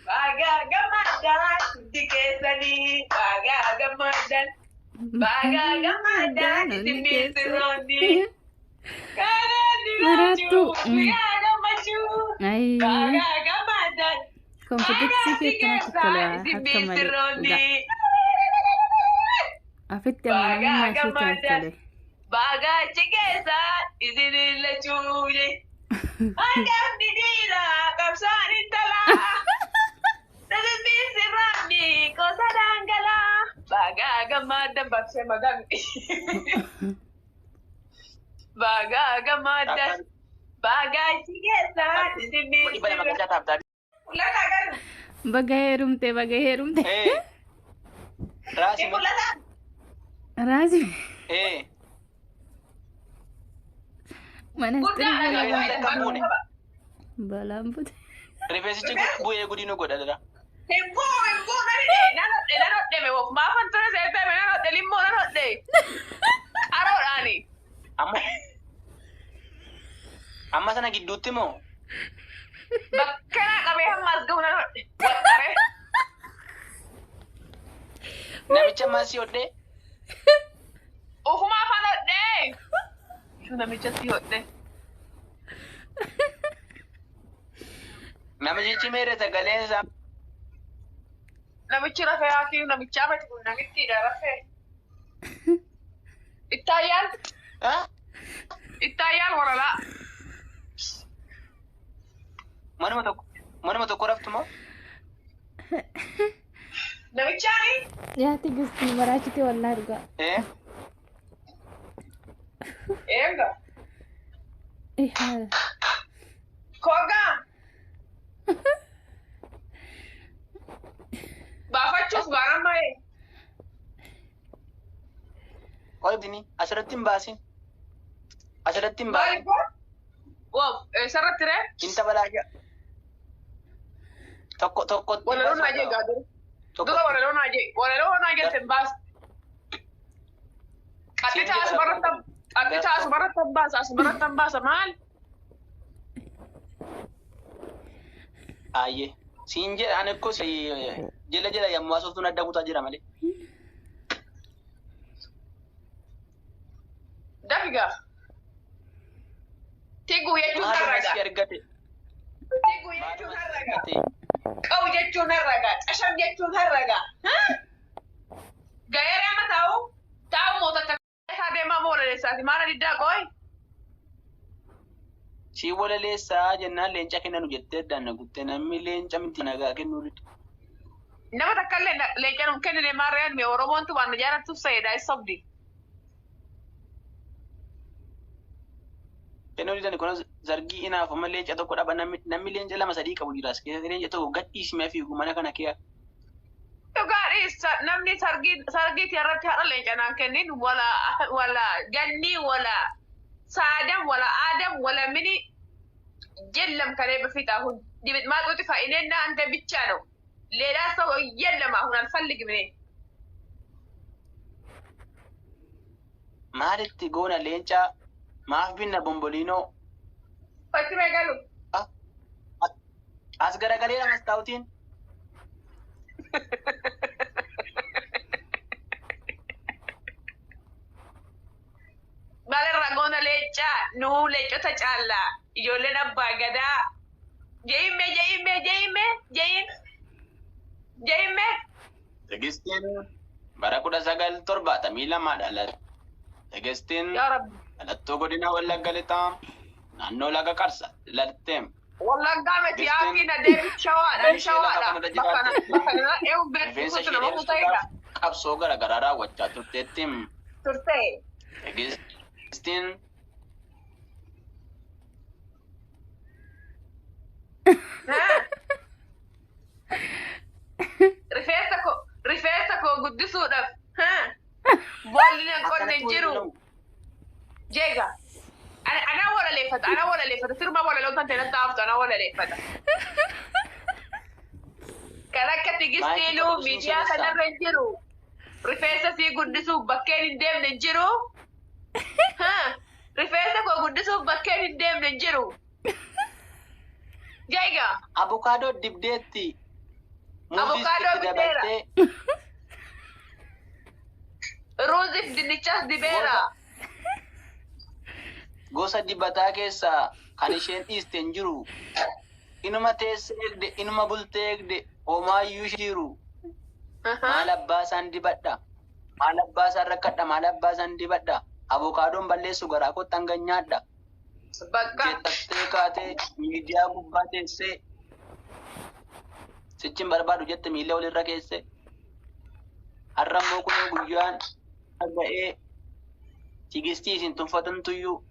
baga gamadan dikesani baga gamadan dikesironi kana Maratu. baga gamashu Ay. baga gamadan Kompetisi kita nak sekolah. dikesironi Afitti amana masih tole. baga cikesa izinilla chuje baga didira kapsani tala dikesironi kosa dangala baga gamadan bakse magan baga gamadan baga cikesa izinilla ulala kan Bagay rumte. Rasi mo. ulala Razi. Mana istri balambut. Rifeensichi bu'ee gudinuu godha dada. Hembo nanodhe me wof maafan ture seete me nanodhe limmoo nanodhe aroodhaani Amma sana gidduutti moo? bakkanaa qabee hammaas gahu nanodhe waxxare Namicha ammas hodhee? ufumaa fanodhe namicha si hodhe Namichichi meere sagaleen isaa? namichi rafee haakii namichaa miti kun namittiidha rafee ittaayyaan waralaa Manuma tokko raftu moo? namichaani Ya tigisti marachiti wallahi ruga. eenga Ihal. kogaa baafachuuf baanaan baay'ee Qoodini asirratti hin baasin. Asirratti hin baasin. Wow, sarratti ree? Inta balaa tokko. Walaloon ajee gaaduru. Dura walaloon ajee sen baas. Qaxxita asumarratti baasa maal? Ayyee. Siin jedha ani akkos jala yommuu asootuun adda kutaa jira malee. Dafiga. Tigu jechuun harraga. Tigu jechuun harraga. Qawu jechuun harraga. Qasham jechuun harraga. Gayeera ama taa'u mootota isaa deemaa moolaleessaati. Maala diddaa qooyi? Si walaleessaa jennaan leenca kennan jettee addaan guutte namni leenca miti nagaa kennuu dide. Nama takka illee leenca nuun kennine maarreen mee Oromoontu waan jaalattuuf sayyidaa isa sobdi. Kennuu didani kun zargii inaaf amma leenca tokko dhaba namni leenca lama sadii qabu jiraas keessatti leenca tokko gadhiisimee fiigu mana kana kee. Dhugaadhis namni sargiitti irratti haadha leenca naan kennin wala ganni wala saadam wala aadam wala mini jellam kanee bifita hun dibit maaxuuti fa'ineen ante bichaa ነው ሌላ ሰው የለም አሁን አልፈልግም እኔ Maalitti goona leenca maaf binna bomboliinoo ፈቲ መጋሉ as garagalee lamas taa'utiin. Balarra goona leenca nuu leencota caalla ijoolleen abbaa gadaa je'imme Tegistiin bara 1972 dhalatte. Tegistiin yaa rabbi dhalattuu godina Wallagga Lixaa naannoo laga Qarsa dhalatte. wallaggaa miti yaakiin adeemi shawaadha bakka eewu beeksisuutu nama kutayidha qabsoo garaagaraa raawwachaa turteetti. turte Tegistiin rifeensa koo guddisuudhaaf boolli qonne jiru jeega anaa walaleeffata sirma walaloota ta'e natti haaftu anaa walaleeffata kan akka tigistiiluu miidiyaa kanarra hin jiru rifeensa sii guddisuuf bakkeen hin deemne hin jiru rifeensa koo guddisuuf bakkeen hin deemne hin jiru jeega abukaadoo dibdeetti Avocado itti dabaltee Ruuzif dinnichas dibeera. gosa dibataa keessaa kan isheen dhiiste hin jiru. Inuma teessee eegde, inuma bultee eegde, homaayyuu ishiiru. Maal abbaa isaan dibadha? Maal abbaa isaan rakkadha? Maal abbaa isaan dibadha? Avokaadoon balleessu garaa kootti hanga nyaadha. Bakka. Jettattee kaatee miidiyaa gubbaa teessee sichin barbaadu jette miila walirra keessee. Har'a immoo kunoo guyyaan ga'ee tigistii isin tunfatantuyyuu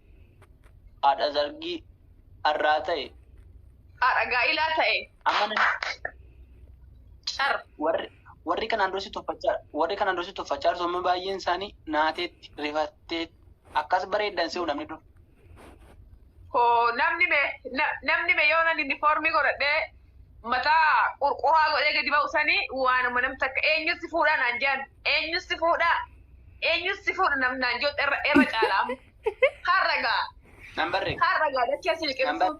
haadha zargii har'aa ta'e. Haadha gaa'ilaa ta'e. Amma Car. warri kanaan dursi tuffachaa jiru baay'een isaanii naateetti rifattee akkas bareeddan se'u namni dur. Koo namni me yoo nan uniformii godhadhee mataa qurquraa godhee gadi ba'usanii waanuma namni takka eenyutti fuudhaa naan jedhan eenyutti fuudha namnaan jiru irra caalaamu. Harragaa. Nambarree. Harragaa dachee asii liqimsuun.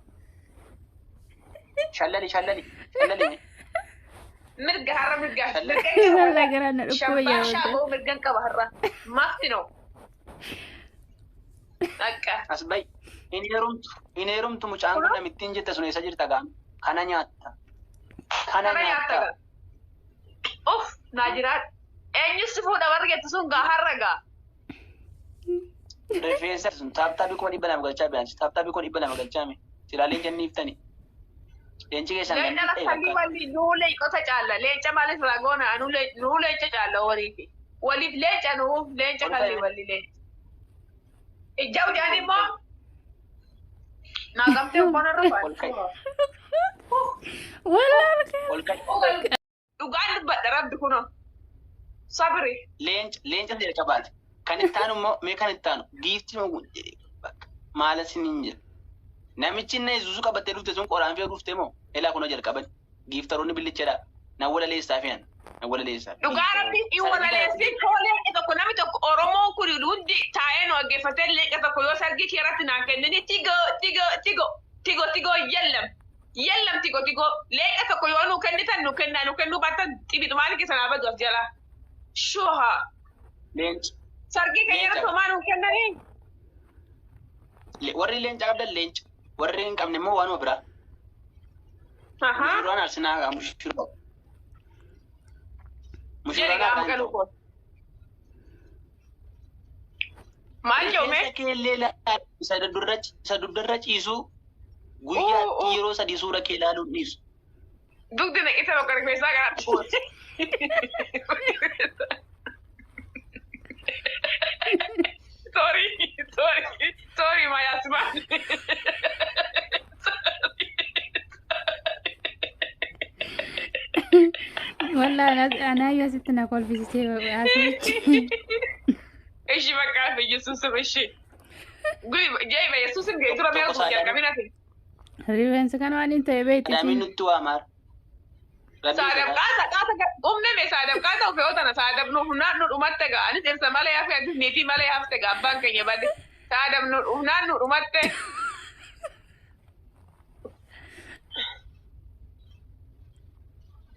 Shallali. Mirga har'a mirga. Walaa garaa na dhukkoo yaa Shabbaa shaaboo mirgan qaba har'a. Mafti no. Akka. As ba'i. Hin heerumtu mucaan kun namittiin jette sun eessa jirta gaama? Kana nyaatta. Kana nyaatta. Uff naa jiraadha. Eenyutti fuudha warri jettu sun gaa harragaa. Rifeensa sun taaptaabii kuma 200 galchaa beekansi. Taaptaabii kuma 200 galchaame. Silaaleen jenniiftani. Leenci keessan Leenca lakkanii walli nuu leencota caalla. Leenca maaliif ragoona nuu leenca caalla waliifi. Waliif leenca nuu leenca kalli walli leenca. Ijja udaan immoo naa gamtee uffata irra dhugaan dubbadha rabbi kuno. Sabri. Leenca jalqabaati. Kan itti aanu immoo mee kan itti aanu giiftii maala siniin jira. Namichi inni Isuzu qabattee dhufte sun qoraan fee dhufte moo elaa kunoo jalqaban giiftaroonni billicheedha. Nan wala leessaa fi nan wala leessaa. Dhugaa rabbi wala leessii toolee tokko namni tokko Oromoon kun hundi taa'ee nu dhaggeeffatee leeqa tokko yoo sargii kee irratti naan kennini tigo yellam tigo leeqa tokko yoo nu kennitan nu kennuu baattan xibidhu maali keessa naa badu as jala. Shuha. Leenci. Sargii keenya irratti homaa nu kennanii. Warri leenca qabdan leenca. Warri hin qabne immoo waanuma biraa. Mushuraan arsinaa gaa mushuraan. Mushuraan arsinaa. Maal jedhume? Rifeensa keellee isa duddarra ciisu guyyaatti yeroo 3 suura kee ilaaluun dhiisu. Dugdi naqisa bakka rifeensaa garaatti. Sorry, my husband. Walaa anaayyuu asitti na kolfisisee asitti. Ishi bakka hafe Yesuusum ishi. Jaiba Yesuusum ga'e dura meeqa kun jalqabina fi. Rifeensa kana waan hin ta'e beekti. Namni nutti waamaara. Saadabqaata ofii ootana saadabnu humnaan nu dhumatte gaa anis dhirsa malee hafe atis niitii malee hafte gaa abbaan keenya bade saadabnu humnaan nu dhumatte.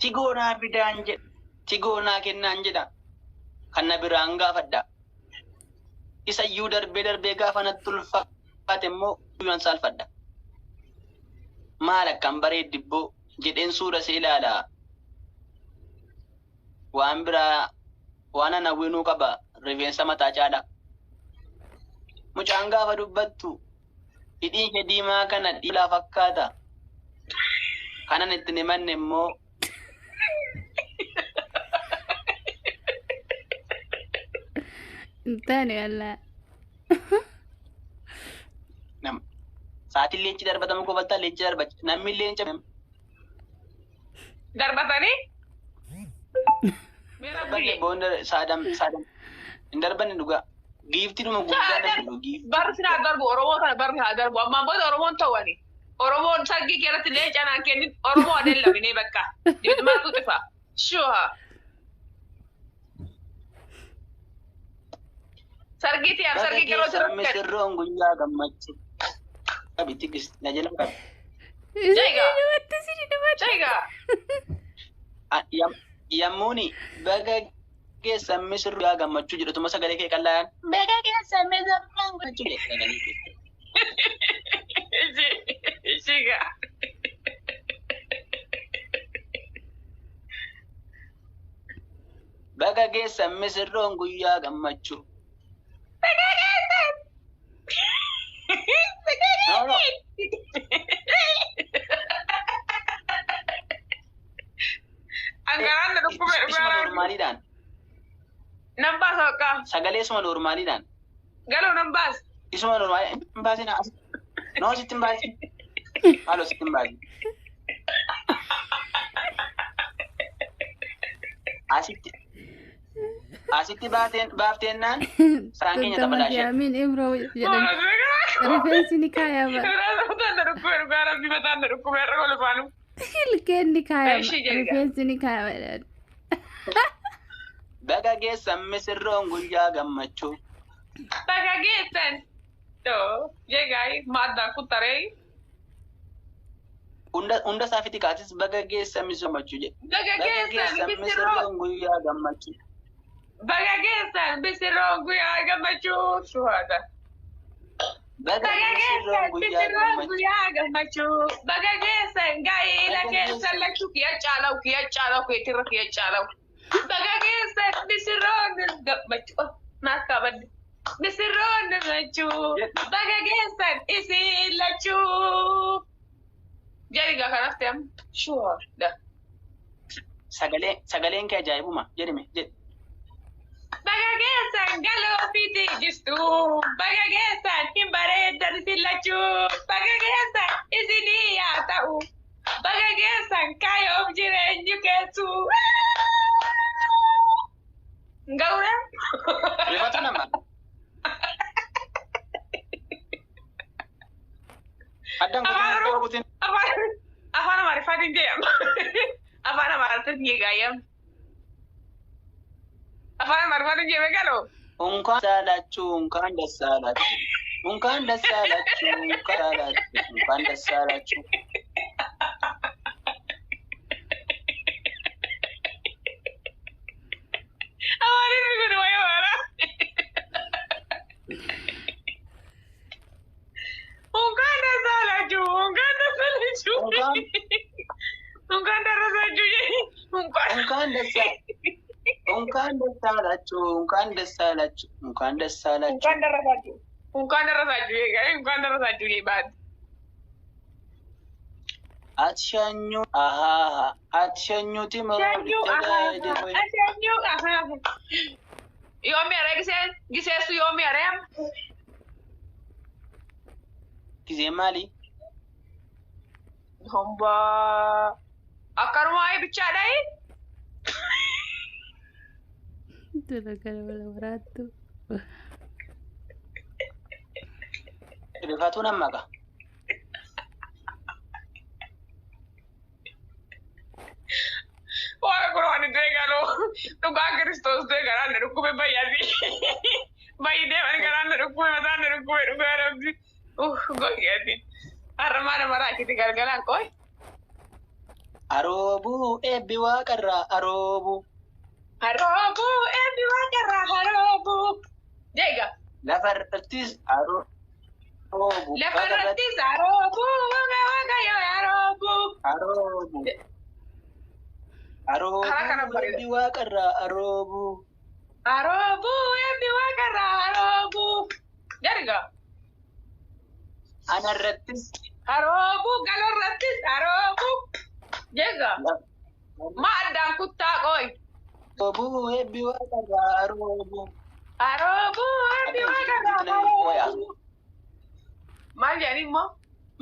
Tigoonaa fidaan jedha. Tigoonaa kennaan jedha. Kan na biraan gaafadha. Isa iyyuu darbee gaafa natti ulfaate immoo guyyaan saalfadha. Maal akkan bareeddibboo jedheen suura see ilaalaa. Waan biraa waan ana hawwinuu qaba rifeensa mataa caalaa. Mucaan gaafa dubbattu hidhiin ishee diimaa kana dhiilaa fakkaata. Kanan itti himanne immoo Tani walaa. sa'aatiin leenci darbatamu qofatta leenci darbacha namni leenca darbatanii darbanne boonda saadam hin darbanne dhugaa giiftii dhuma guddaa darbu giiftii. Barri sinaa darbu Oromoo kana barri haa darbu ammaan booda Oromoon ta'ani Oromoon sargii keerratti leenca naan kennin Oromoo adeem laminee bakka dibitumaatu xifa shuha. Sargiti yang sargi kero terus. Misirroon guyyaa gammachuu. Kabiti gis na jalan kab. Jaiga. Jaiga. Yammuuni baga geessan misirroo yaa gammachuu jedhutuma sagalee kee qallaan. Baga geessan misirroo gammachuu jedhe sagalee kee. Ishiga. Baga geessan misirroon guyyaa gammachuu. Baga geessan. No, no. Anggaran na dokumen Isuma normaaliidhaan. Nambas ka. Sagalee isuma normaaliidhaan. Galo nambas. Isuma normaali. Hin baasin as. No sitti hin baasin. Haaloo sitti hin baasin. Asitti baaftennaan saraan keenya taphataa ishee. Amin Imro jedhan. Rifeensi ni kaayama. Ilkeen ni kaayama. Rifeensi ni kaayama. Baga geessan misirroon guyyaa gammachuu. Baga geessan. Jegai madda kutarei. Hunda saafiti kaatis baga geessan misirroon gammachuu jedhe. Baga geessan misirroon guyyaa gammachuu. Baga geessan misirroon guyyaa gammachuu. Shuhada. Baga geessan misirroon guyyaa gammachuu. Baga geessan gaa'ela keessan lachuu kiyya caalau keetirra kiyya caalau. Baga geessan misirroon gammachuu. Naaf kabadde. Misirroon gammachuu. Baga geessan isin lachuu. Jadi gak kanas tem. Shuhada. Sagaleen kee ajaa'ibuma jedhime jedhe. Baga geessan galoo fiti jistu. Baga geessan hin bareeddan isin lachuu. Baga geessan isinii yaa ta'u. Baga geessan kaayoof jireenyu keessu. Gaura? Rifatu nama. Addaan kutin. Afaan Amaariffaatiin jedhama. Afaan Amaariffaatiin jeegaayam. Afaan Amaariffaatiin jedhame galoo. Unkaan daalachuu, unkaan dassaalachuu. Unkaan dassaalachuu, unkaan dassaalachuu. Amaariffaan kun wayyaa maara. Unkaan dassaalachuu, unkaan dassaalachuu. Unkaan dassaalachuu jedhi. Unkaan dassaalachuu, unkaan dassaalachuu, unkaan dassaalachuu. Unkaan dassaalachuu eegaa, unkaan dassaalachuu eegaa. Ati shanyuu ahaa, ati shanyuuti Shanyu aha. Yoomi aree giseessu yoomi areem. Gizee maali? Homba. Akkanuma waa'ee bichaadhaayi. Tula kana wala waraattu. Rifatu nama ka. Waaqa kuraan iddoo eegaloo dhugaa Kiristoos iddoo garaan na dhukkube bayyadii. Bayyi deeman garaan na dhukkube mataan na dhukkube dhugaa rabbi. Gogeeti. Har'a nama raakiti galgalaan qoy. Aroobuu eebbi waaqarraa aroobuu. Haroobuu eebbi waaqarraa haroobuu. Jeega. Lafarrattis aroobuu. Lafarrattis haroobuu waaqayyo haroobuu. Aroobuu. Aroobuu eebbi waaqarraa aroobuu. Haroobuu eebbi waaqarraa haroobuu. Jeega. Anarrattis. Haroobuu galorrattis haroobuu. Jeega. Ma addaan kuttaa qoy. Aroobuu eebbi waaqarraa aroobuu. Haroobuu eebbi waaqarraa haroobuu. Maal jedhani immoo?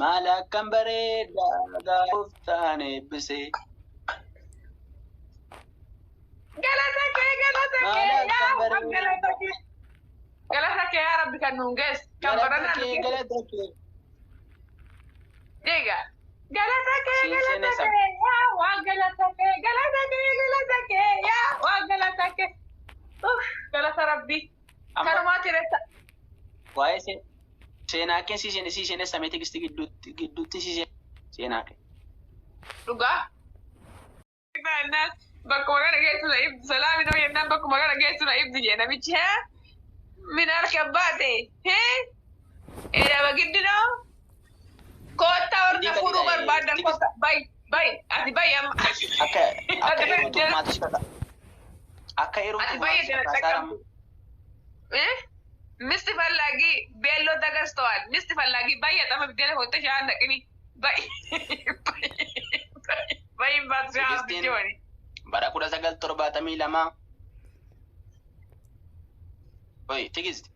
Maal akkam bareedaa gaa'uuf ta'an eebbisee. Galata kee yaa Rabbi kan nuun geesse. Kan baranaa nu geesse. Galata kee. Jeega. Galata kee yaa waan galata kee yaa waan galata kee. Galata Rabbi. Kanumaa tiretta. Waa'ee seenaa kee siiseen sameeti gisti gidduutti siiseen seenaa kee. Dhugaa. bakkuma kana geessuna ibdi salaami ta'uu jennaan bakkuma kana geessuna ibdi jee namichi min harka baate edaba giddinoo koottaa warra fuudhuu barbaadan koottaa bay ati bay amma akka heerumtummaatis kaka akka heerumtummaattis kakaasaaramu misti fallagi beelloo dagastowal misti fallagi bayyatama biddeen hotte shaan naqini bay baatu shaan bijooni bara 1972 oy tigisti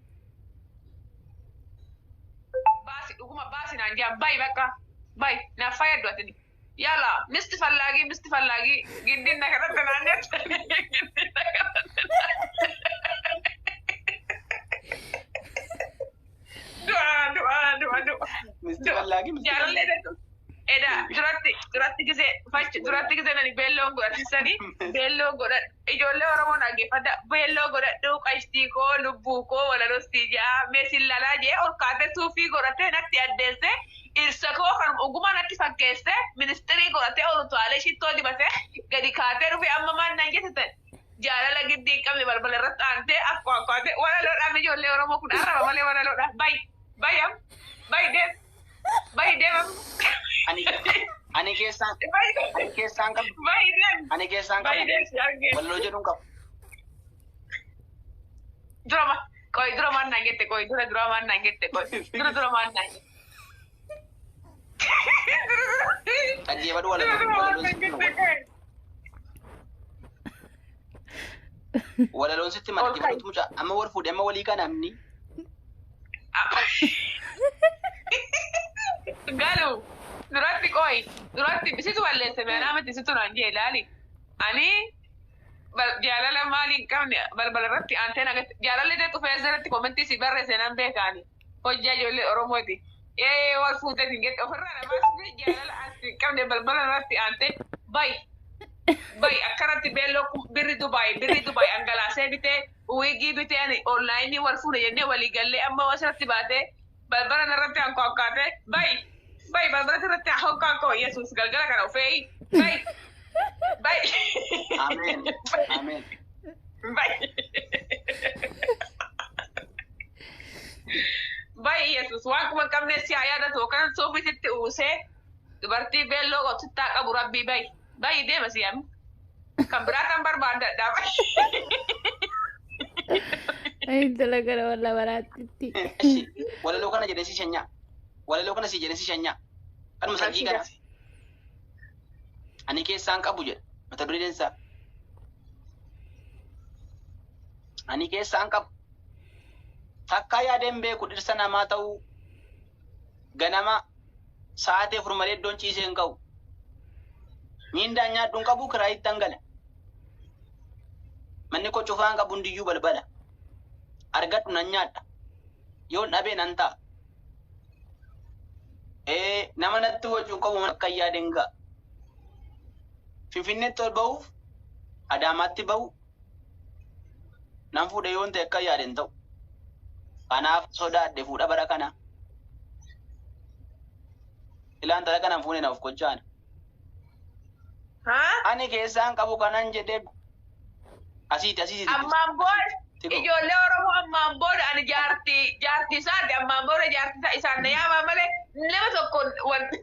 baasi dhuguma baasi naan jaa bay bakka bay na fayyadu atini yala misti fallagi gindin na kadhatta naan jetta Eda duratti gisee nani beelloo godhatisanii beelloo godhadhu ijoollee Oromoo dhaggeeffadha beelloo godhadhu qashtii koo lubbuu koo walalostii jaa meesin lalaa jee ol kaatee suufii godhatee natti addeesse dhirsa koo kan ogummaa natti fakkeesse ministirii godhatee olutaalee shittoo dibatee gadi kaatee dhufe amma maan naan jettan jaalala giddii hin qabne balbala irratti aantee akkuma akkaatee walaloodhaaf ijoollee Oromoo kun arraba malee walaloodhaaf bay deemam. Ani keessaan qabu. Ani keessaan qabu. Walloo jedhuun qabu. Dura maan naan jette dura maan naan jette dura maan naan jette. Dhaggeeffadhu walaloon sitti dhaggeeffadhutu mucaa amma wal fuudhee amma walii kana amni. Galu duratti bisitu balleesse meeraa miti situ naan jee ilaali ani jaalala maalii hin qabne balbala irratti aanteen agatti jaalalli ta'e dhufee asirratti komentii si barreesse nan beekaani hojjaa ijoollee Oromooti wal fuutetiin gette ofirraa namaas jaalala asi hin qabne balbala irratti aanteen bay akkanatti beelloo birri Dubaay angalaasee bitee wiigii bitee ani onlaayinii wal fuudhe jennee walii gallee amma asirratti baatee balbala irratti hanqaaqaatee bay balbala irratti hanqaaqoo Yesuus galgala kana ufee bay Amen. Bay Yesuus waan kuma qabne si haa yaadatu kan soofisitti uusee dubartii beelloo qotuttaa qabu rabbii bay deema si yaami kan biraatan barbaadadhaa Intala gara walla baraatitti. Walaloo kana jedhee si shanyaa. Walaloo kana si jedhee si shanyaa. Kanuma sargii kana. Ani keessaan qabu jedha. Mata dureen isaa. Ani keessaan qabu. Takkaa yaadeen beeku dhirsa namaa ta'uu ganama sa'aatii 4 malee iddoon ciisee hin qabu. Miindaan nyaadhuun qabu kiraa itti hangala. Manni koo cufaan qabu hundiyyuu balbala. Argadhu nan nyaadha. Yoon dhabee nan ta'a. Nama natti wajjin qabu akka yaadeen ga'a. Finfinneetti ol ba'uuf Adaamaatti ba'u nan fuudhe yoon ta'e akka yaadeen ta'u. Kanaaf sodaadhe fuudha bara kana. Ilaan tala kanaan fuune naaf gochaan. Ani keessaan qabu kanan jedhee asiiti. Ammaan booda ijoollee Oromoo ammaan booda ani jaartii isaati ammaan booda jaartii isaan na yaamaa malee nama tokkoon wanti.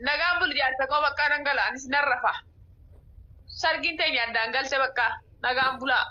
Nagaan bulu jaarsa koo bakka nan gala anis nan rafa. Sargiin teenya addaan galse bakka nagaan bulaa.